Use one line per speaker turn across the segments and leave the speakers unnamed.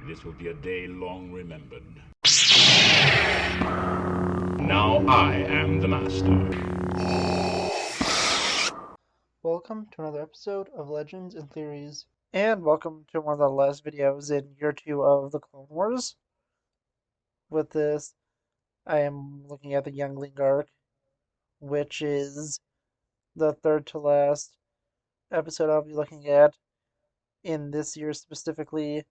This will be a day long remembered. Now I am the master.
Welcome to another episode of Legends and Theories, and welcome to one of the last videos in year 2 of the Clone Wars. With this, I am looking at the Youngling arc, which is the third to last episode I'll be looking at in this year specifically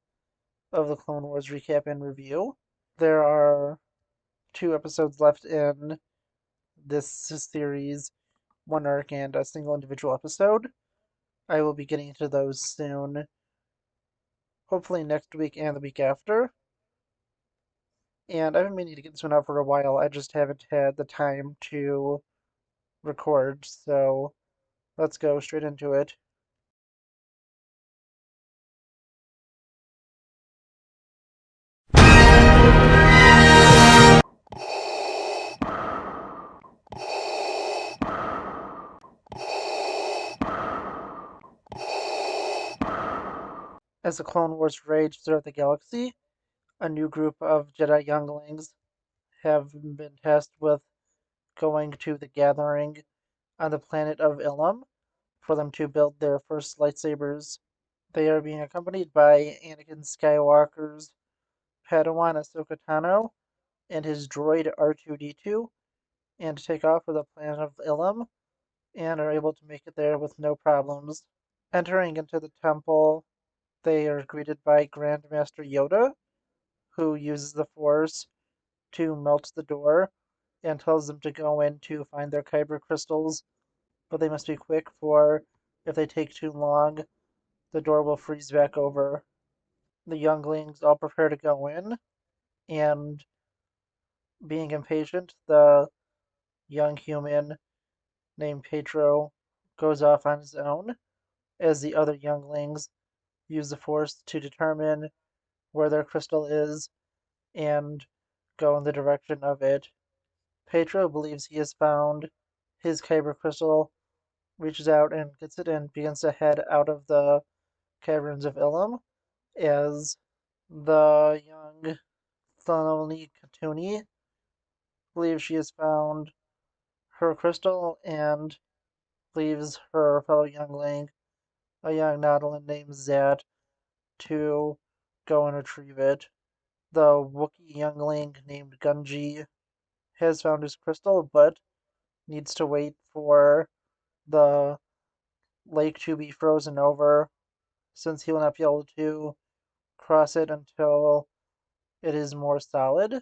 of the Clone Wars recap and review. There are 2 episodes left in this series, one arc and a single individual episode. I will be getting into those soon, hopefully next week and the week after. And I've been meaning to get this one out for a while. I just haven't had the time to record, so let's go straight into it. As the Clone Wars rage throughout the galaxy, a new group of Jedi younglings have been tasked with going to the gathering on the planet of Ilum for them to build their first lightsabers. They are being accompanied by Anakin Skywalker's Padawan Ahsoka Tano and his droid R2-D2, and take off for the planet of Ilum, and are able to make it there with no problems. Entering into the temple, they are greeted by Grandmaster Yoda, who uses the Force to melt the door and tells them to go in to find their kyber crystals, but they must be quick, for if they take too long, the door will freeze back over. The younglings all prepare to go in, and being impatient, the young human named Pedro goes off on his own, as the other younglings use the Force to determine where their crystal is and go in the direction of it. Pedro believes he has found his kyber crystal, reaches out and gets it, and begins to head out of the caverns of Ilum, as the young Thanoni Katuni believes she has found her crystal and leaves her fellow youngling, a young Nautolan named Zat, to go and retrieve it. The Wookiee youngling named Gunji has found his crystal, but needs to wait for the lake to be frozen over, since he will not be able to cross it until it is more solid.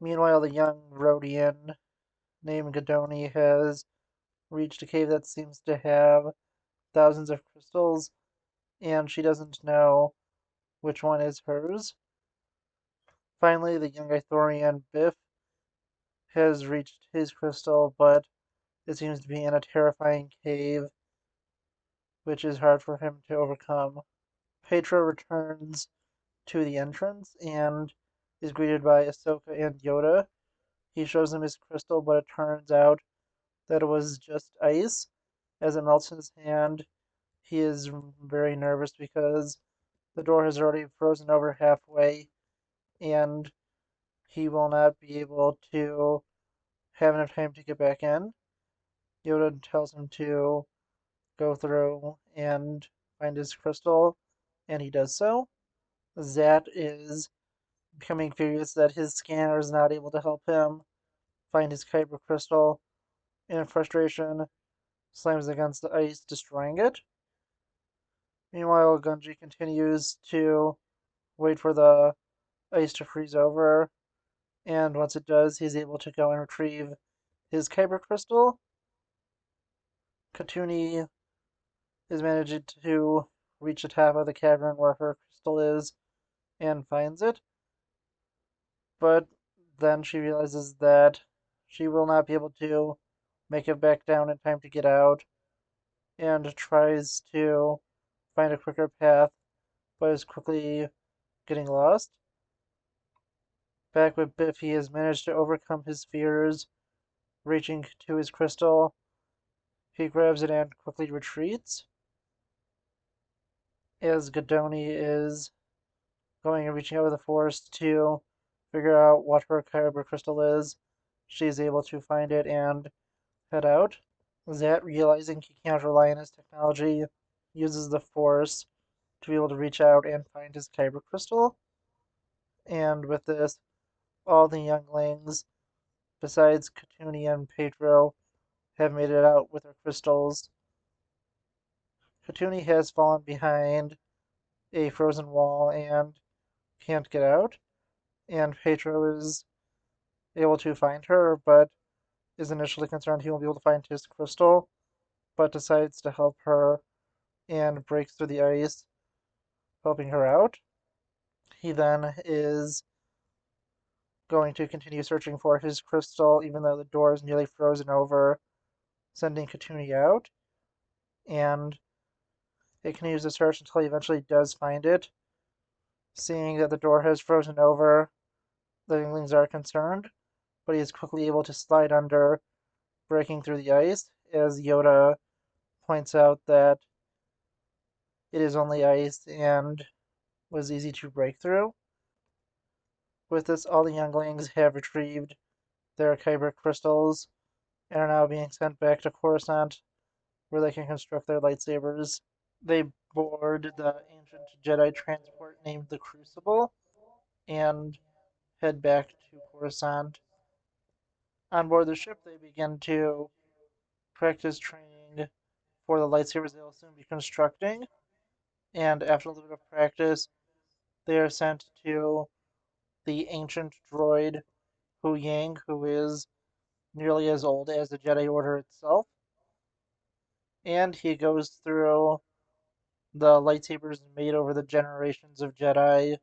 Meanwhile, the young Rhodian named Gadoni has reached a cave that seems to have thousands of crystals, and she doesn't know which one is hers. Finally, the young Ithorian Biff has reached his crystal, but it seems to be in a terrifying cave, which is hard for him to overcome. Pedro returns to the entrance and is greeted by Ahsoka and Yoda. He shows him his crystal, but it turns out that it was just ice. As it melts in his hand, he is very nervous because the door has already frozen over halfway, and he will not be able to have enough time to get back in. Yoda tells him to go through and find his crystal, and he does so. Zat is becoming furious that his scanner is not able to help him find his kyber crystal, and in frustration, slams against the ice, destroying it. Meanwhile, Gunji continues to wait for the ice to freeze over, and once it does, he's able to go and retrieve his kyber crystal. Katuni is managing to reach the top of the cavern where her crystal is and finds it, but then she realizes that she will not be able to make it back down in time to get out, and tries to find a quicker path, but is quickly getting lost. Back with Biff, he has managed to overcome his fears, reaching to his crystal. He grabs it and quickly retreats, as Gadoni is going and reaching out with the Force to figure out what her kyber crystal is. She's able to find it and head out. Zat, realizing he can't rely on his technology, uses the Force to be able to reach out and find his kyber crystal. And with this, all the younglings, besides Katuni and Pedro, have made it out with their crystals. Katuni has fallen behind a frozen wall and can't get out, and Pedro is able to find her, but is initially concerned he won't be able to find his crystal, but decides to help her and breaks through the ice, helping her out. He then is going to continue searching for his crystal, even though the door is nearly frozen over, sending Katuni out. And it continues to search until he eventually does find it. Seeing that the door has frozen over, the younglings are concerned, but he is quickly able to slide under, breaking through the ice, as Yoda points out that it is only ice and was easy to break through. With this, all the younglings have retrieved their kyber crystals and are now being sent back to Coruscant, where they can construct their lightsabers. They board the ancient Jedi transport named the Crucible and head back to Coruscant. On board the ship, they begin to practice training for the lightsabers they will soon be constructing. And after a little bit of practice, they are sent to the ancient droid Hu Yang, who is nearly as old as the Jedi Order itself. And he goes through the lightsabers made over the generations of Jedi,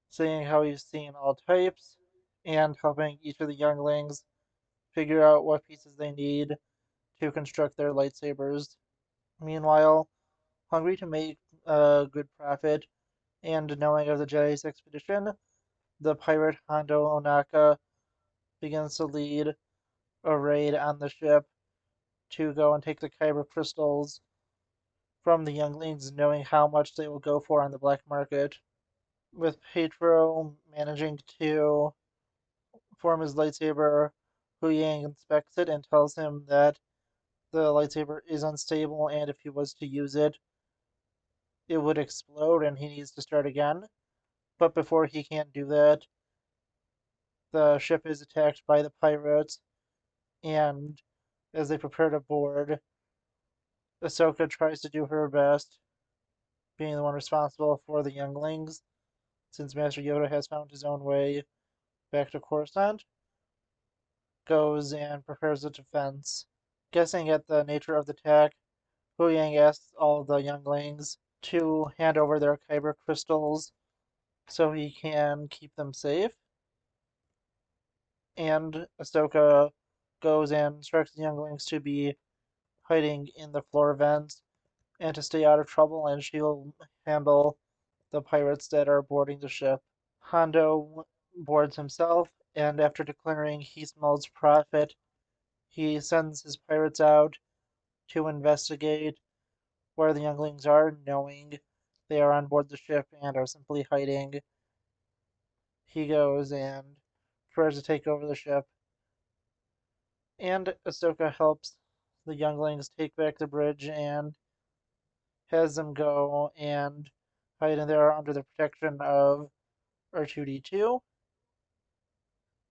seeing how he's seen all types, and helping each of the younglings figure out what pieces they need to construct their lightsabers. Meanwhile, hungry to make a good profit and knowing of the Jedi's expedition, the pirate Hondo Onaka begins to lead a raid on the ship to go and take the kyber crystals from the younglings, knowing how much they will go for on the black market. With Pedro managing to form his lightsaber, Hu Yang inspects it and tells him that the lightsaber is unstable and if he was to use it, it would explode and he needs to start again. But before he can do that, the ship is attacked by the pirates, and as they prepare to board, Ahsoka tries to do her best, being the one responsible for the younglings, since Master Yoda has found his own way back to Coruscant, goes and prepares a defense. Guessing at the nature of the attack, Hu Yang asks all of the younglings to hand over their kyber crystals so he can keep them safe. And Ahsoka goes and instructs the younglings to be hiding in the floor vents and to stay out of trouble, and she'll handle the pirates that are boarding the ship. Hondo boards himself, and after declaring he smells profit, he sends his pirates out to investigate where the younglings are, knowing they are on board the ship and are simply hiding. He goes and tries to take over the ship, and Ahsoka helps the younglings take back the bridge and has them go and hide in there under the protection of R2D2,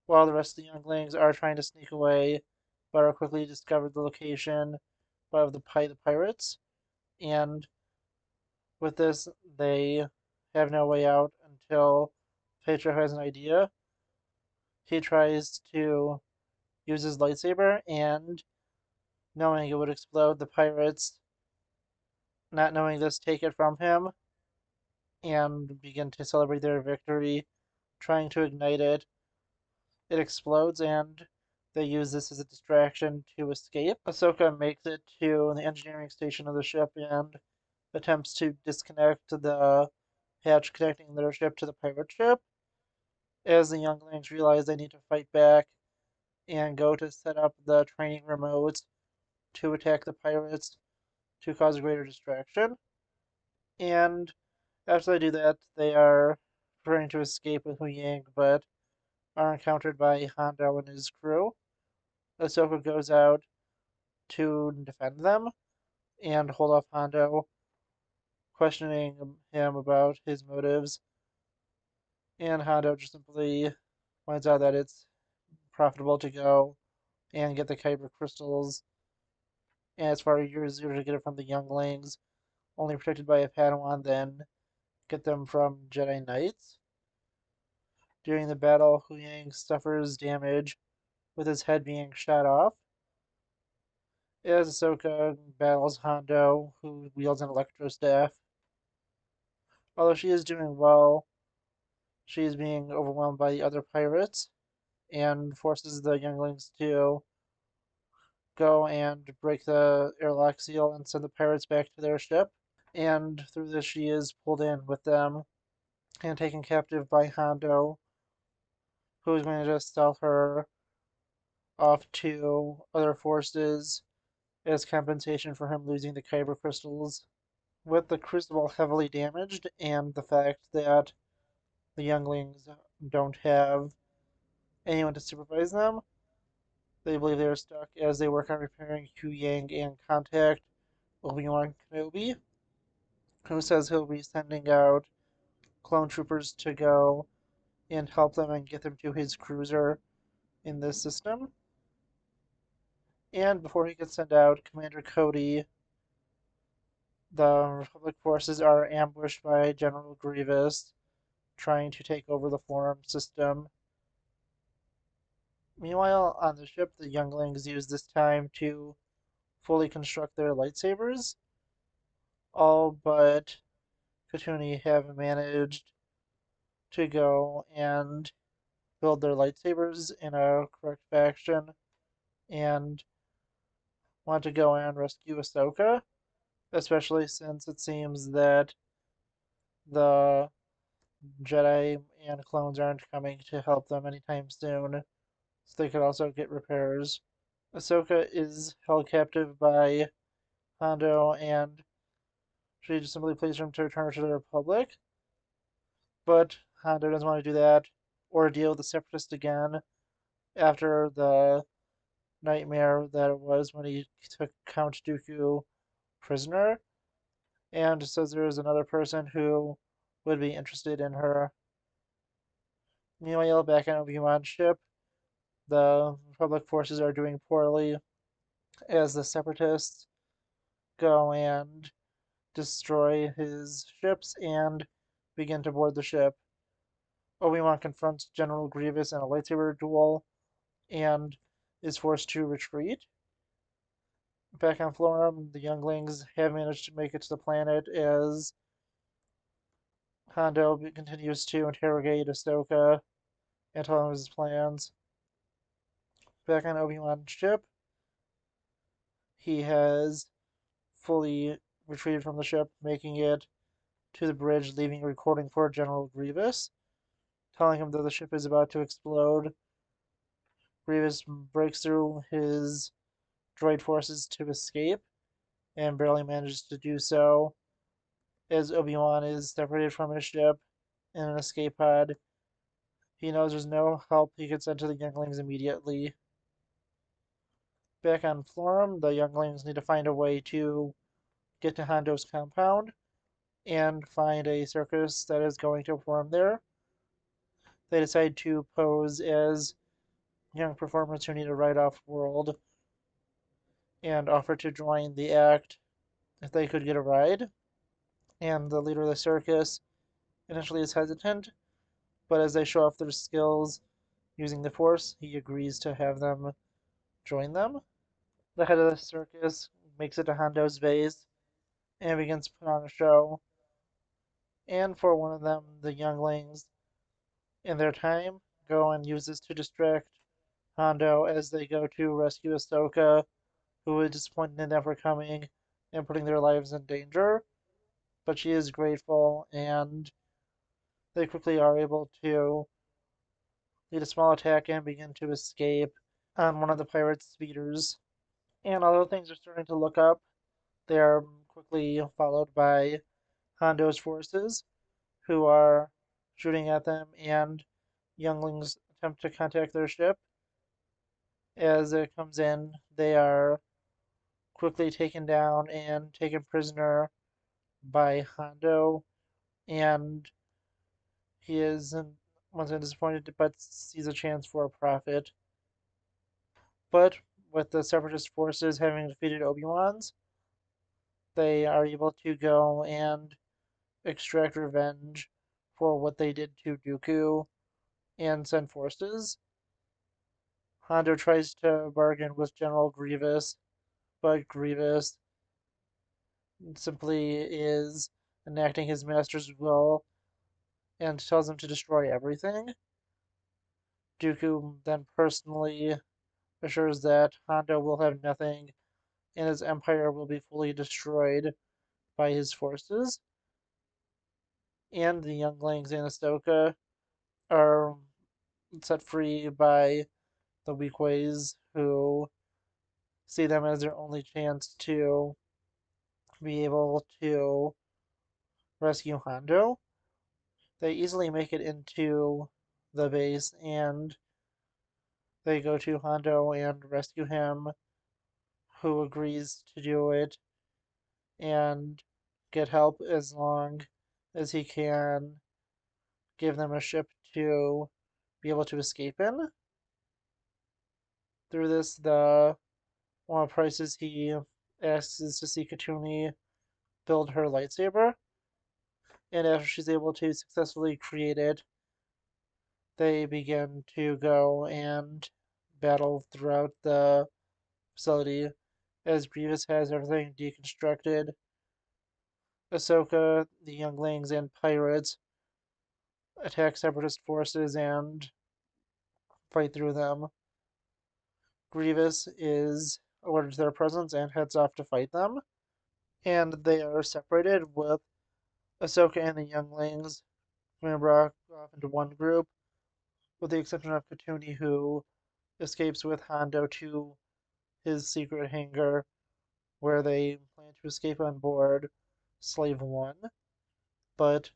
while the rest of the younglings are trying to sneak away, but are quickly discovered the location of the pirates, and with this, they have no way out until Pedro has an idea. He tries to use his lightsaber, and knowing it would explode, the pirates, not knowing this, take it from him and begin to celebrate their victory, trying to ignite it. It explodes, and they use this as a distraction to escape. Ahsoka makes it to the engineering station of the ship and attempts to disconnect the hatch connecting their ship to the pirate ship. As the younglings realize they need to fight back and go to set up the training remotes to attack the pirates to cause a greater distraction. And After they do that, they are preparing to escape with Hu Yang, but are encountered by Hondo and his crew. Ahsoka goes out to defend them and hold off Hondo, questioning him about his motives. And Hondo just simply points out that it's profitable to go and get the kyber crystals, and it's far easier to get it from the younglings, only protected by a Padawan, than get them from Jedi Knights. During the battle, Hu Yang suffers damage with his head being shot off. As Ahsoka battles Hondo, who wields an electro staff. Although she is doing well, she is being overwhelmed by the other pirates and forces the younglings to go and break the airlock seal and send the pirates back to their ship. And through this, she is pulled in with them and taken captive by Hondo, who is going to just sell her off to other forces as compensation for him losing the kyber crystals. With the crucible heavily damaged and the fact that the younglings don't have anyone to supervise them, they believe they are stuck as they work on repairing Hu Yang and contact Obi-Wan Kenobi, who says he'll be sending out clone troopers to go and help them and get them to his cruiser in this system. And before he can send out Commander Cody, the Republic forces are ambushed by General Grievous, trying to take over the Forum system. Meanwhile, on the ship, the younglings use this time to fully construct their lightsabers. All but Katuni have managed to go and build their lightsabers in a correct fashion and want to go and rescue Ahsoka, especially since it seems that the Jedi and clones aren't coming to help them anytime soon, so they could also get repairs. Ahsoka is held captive by Hondo, and she just simply pleads for him to return her to the Republic. But Hondo doesn't want to do that or deal with the Separatists again after the nightmare that it was when he took Count Dooku prisoner, and says there is another person who would be interested in her. Meanwhile, back on Obi-Wan's ship, the Republic forces are doing poorly as the Separatists go and destroy his ships and begin to board the ship. Obi-Wan confronts General Grievous in a lightsaber duel and is forced to retreat. Back on Florum, the younglings have managed to make it to the planet as Hondo continues to interrogate Ahsoka and tell him his plans. Back on Obi-Wan's ship, he has fully retreated from the ship, making it to the bridge, leaving a recording for General Grievous, telling him that the ship is about to explode. Grievous breaks through his droid forces to escape and barely manages to do so as Obi-Wan is separated from his ship in an escape pod. He knows there's no help he can send to the younglings immediately. Back on Florum, the younglings need to find a way to get to Hondo's compound and find a circus that is going to perform there. They decide to pose as young performers who need a ride off world and offer to join the act if they could get a ride. And the leader of the circus initially is hesitant, but as they show off their skills using the Force, he agrees to have them join them. The head of the circus makes it to Hondo's base and begins to put on a show. And for one of them, the younglings, in their time, go and use this to distract Hondo as they go to rescue Ahsoka, who is disappointed in them for coming and putting their lives in danger. But she is grateful, and they quickly are able to lead a small attack and begin to escape on one of the pirates' speeders. And although things are starting to look up, they are quickly followed by Hondo's forces, who are shooting at them, and Younglings attempt to contact their ship. As it comes in, they are quickly taken down and taken prisoner by Hondo, and he is once again disappointed but sees a chance for a profit. But with the Separatist forces having defeated Obi-Wan's, they are able to go and extract revenge for what they did to Dooku and send forces. Hondo tries to bargain with General Grievous, but Grievous simply is enacting his master's will and tells him to destroy everything. Dooku then personally assures that Hondo will have nothing and his empire will be fully destroyed by his forces. And the younglings and Ahsoka are set free by the Weakways, who see them as their only chance to be able to rescue Hondo. They easily make it into the base and they go to Hondo and rescue him, who agrees to do it and get help as long as he can give them a ship to be able to escape in. Through this, the one of the prices he asks is to see Katuni build her lightsaber, and after she's able to successfully create it, they begin to go and battle throughout the facility as Grievous has everything deconstructed. Ahsoka, the younglings, and pirates attack separatist forces and fight through them. Grievous is alerted to their presence and heads off to fight them, and they are separated with Ahsoka and the younglings being brought off into one group, with the exception of Katuni, who escapes with Hondo to his secret hangar where they plan to escape on board Slave One. But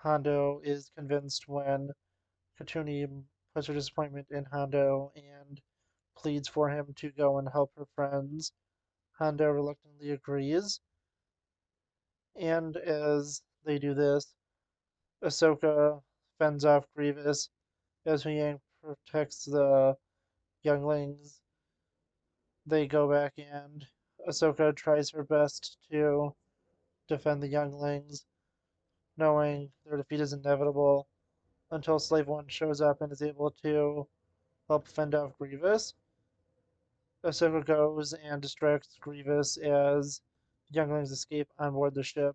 Hondo is convinced when Katuni puts her disappointment in Hondo and pleads for him to go and help her friends. Hondo reluctantly agrees, and as they do this, Ahsoka fends off Grievous as Huyang protects the younglings. They go back and Ahsoka tries her best to defend the younglings, knowing their defeat is inevitable, until Slave One shows up and is able to help fend off Grievous. Ahsoka goes and distracts Grievous as younglings escape on board the ship,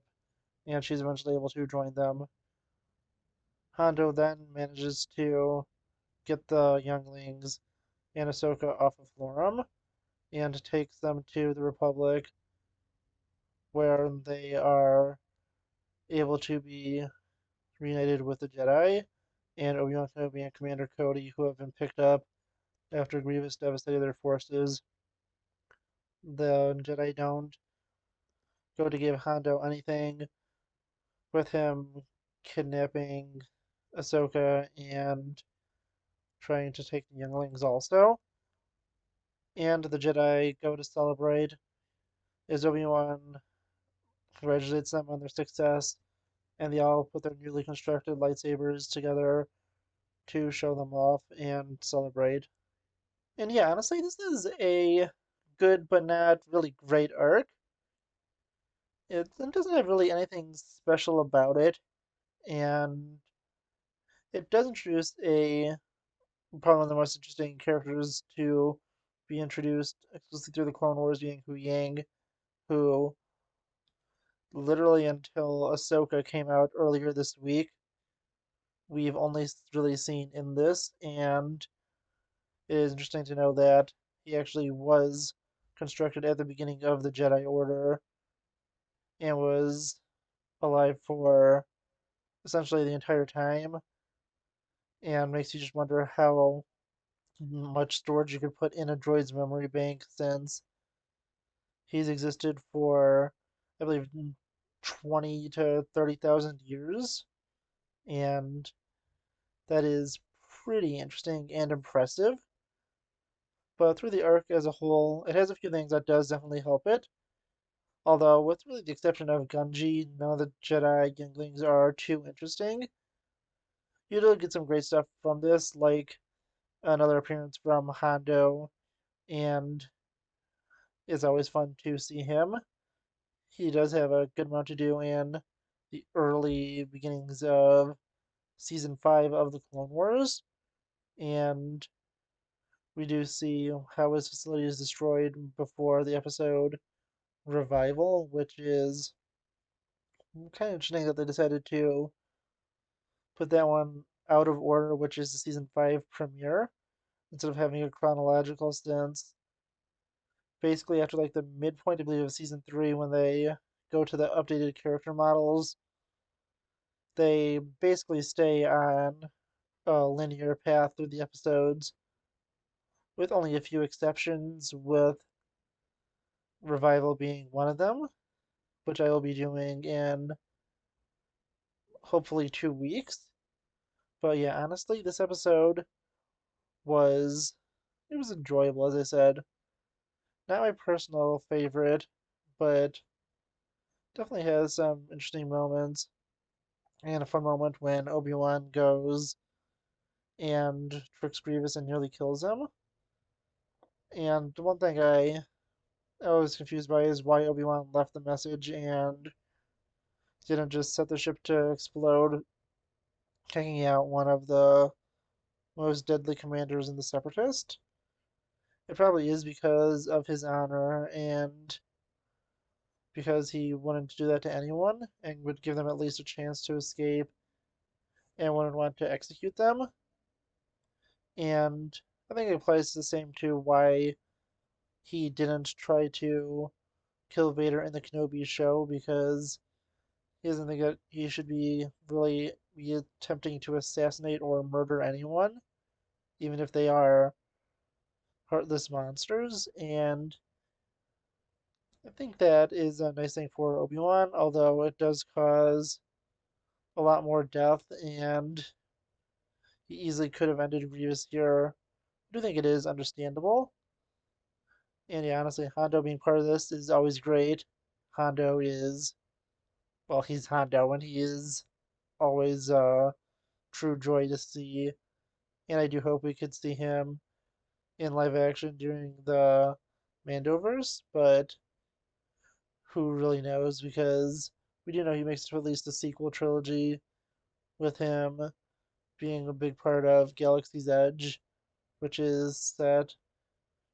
and she's eventually able to join them. Hondo then manages to get the younglings and Ahsoka off of Lorum and takes them to the Republic, where they are able to be reunited with the Jedi and Obi-Wan Kenobi and Commander Cody, who have been picked up after Grievous devastated their forces. The Jedi don't go to give Hondo anything, with him kidnapping Ahsoka and trying to take the younglings also. And the Jedi go to celebrate as Obi-Wan congratulates them on their success, and they all put their newly constructed lightsabers together to show them off and celebrate. And yeah, honestly, this is a good but not really great arc. It doesn't have really anything special about it, and it does introduce probably one of the most interesting characters to be introduced exclusively through the Clone Wars, being Hu Yang, who literally until Ahsoka came out earlier this week, we've only really seen in this, and it is interesting to know that he actually was constructed at the beginning of the Jedi Order and was alive for essentially the entire time, and makes you just wonder how much storage you could put in a droid's memory bank since he's existed for, I believe, 20 to 30,000 years, and that is pretty interesting and impressive. But through the arc as a whole, it has a few things that does definitely help it. Although, with really the exception of Gunji, none of the Jedi Younglings are too interesting. You do get some great stuff from this, like another appearance from Hondo, and it's always fun to see him. He does have a good amount to do in the early beginnings of season 5 of the Clone Wars, and we do see how his facility is destroyed before the episode Revival, which is kind of interesting that they decided to put that one out of order, which is the season 5 premiere, instead of having a chronological sense. Basically, after like the midpoint, I believe, of season 3, when they go to the updated character models, they basically stay on a linear path through the episodes, with only a few exceptions, with Revival being one of them, which I will be doing in hopefully 2 weeks. But yeah, honestly, this episode was it was enjoyable, as I said. Not my personal favorite, but definitely has some interesting moments. And a fun moment when Obi-Wan goes and tricks Grievous and nearly kills him. And the one thing I was confused by is why Obi-Wan left the message and didn't just set the ship to explode, taking out one of the most deadly commanders in the Separatist. It probably is because of his honor and because he wanted to do that to anyone and would give them at least a chance to escape and wouldn't want to execute them. And I think it applies the same to why he didn't try to kill Vader in the Kenobi show, because he doesn't think that he should be attempting to assassinate or murder anyone, even if they are heartless monsters. And I think that is a nice thing for Obi-Wan, although it does cause a lot more death, and he easily could have ended Grievous here. I do think it is understandable. And yeah, honestly, Hondo being part of this is always great. Hondo is, well, he's Hondo, and he is always a true joy to see. And I do hope we could see him in live action during the Mandoverse, but who really knows? Because we do know he makes it to at least a sequel trilogy, with him being a big part of Galaxy's Edge, which is set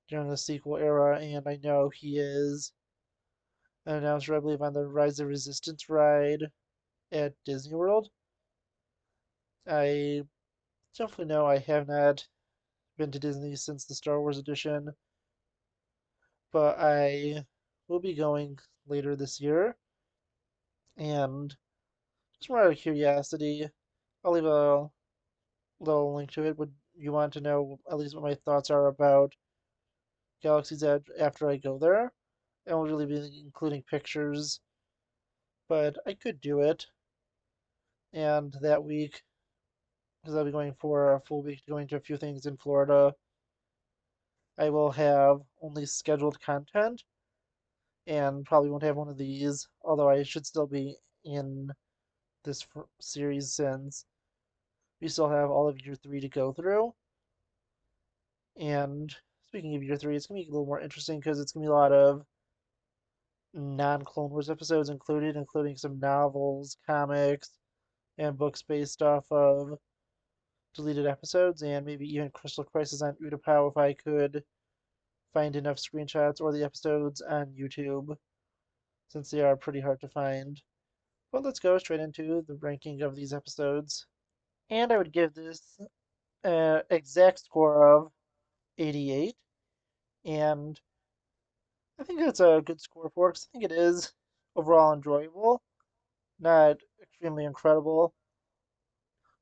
during the sequel era, and I know he is an announcer, I believe, on the Rise of Resistance ride at Disney World. I definitely know I have not been to Disney since the Star Wars edition, but I will be going later this year. And just more out of curiosity, I'll leave a little link to it. Would you want to know at least what my thoughts are about Galaxy's Edge after I go there? I won't really be including pictures, but I could do it. And that week, because I'll be going for a full week, going to a few things in Florida, I will have only scheduled content and probably won't have one of these, although I should still be in this series since we still have all of year 3 to go through. And speaking of year 3, it's going to be a little more interesting because it's going to be a lot of non-Clone Wars episodes included, including some novels, comics, and books based off of deleted episodes, and maybe even Crystal Crisis on Utapau if I could find enough screenshots or the episodes on YouTube, since they are pretty hard to find. But let's go straight into the ranking of these episodes. And I would give this exact score of 88. And I think that's a good score for it, 'cause I think it is overall enjoyable. Not extremely incredible,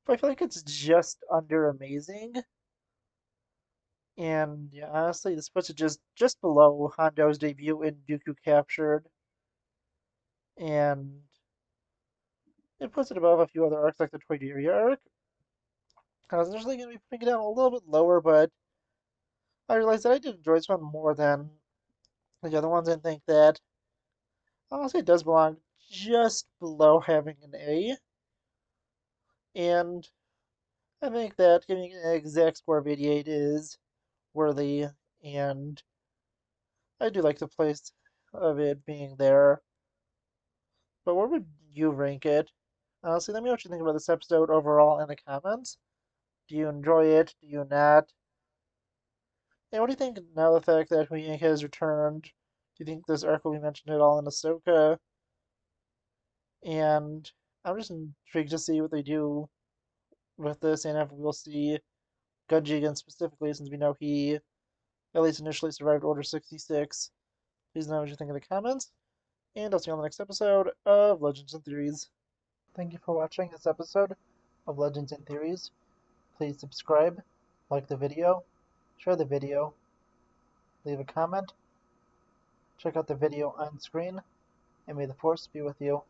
but I feel like it's just under amazing. And yeah, honestly, this puts it just below Hondo's debut in Dooku Captured, and It puts it above a few other arcs like the Toydaria arc. I was initially going to be putting it down a little bit lower, but I realized that I did enjoy this one more than the other ones and think that honestly it does belong just below having an A. And I think that giving an exact score of 88 is worthy, and I do like the place of it being there. But where would you rank it? Honestly, let me know what you think about this episode overall in the comments. Do you enjoy it? Do you not? And what do you think now the fact that Hui Yank has returned? Do you think this arc will be mentioned at all in Ahsoka? And I'm just intrigued to see what they do with this, and if we'll see Gunji again specifically, since we know he at least initially survived Order 66. Please know what you think in the comments, and I'll see you on the next episode of Legends and Theories. Thank you for watching this episode of Legends and Theories. Please subscribe, like the video, share the video, leave a comment, check out the video on screen, and may the Force be with you.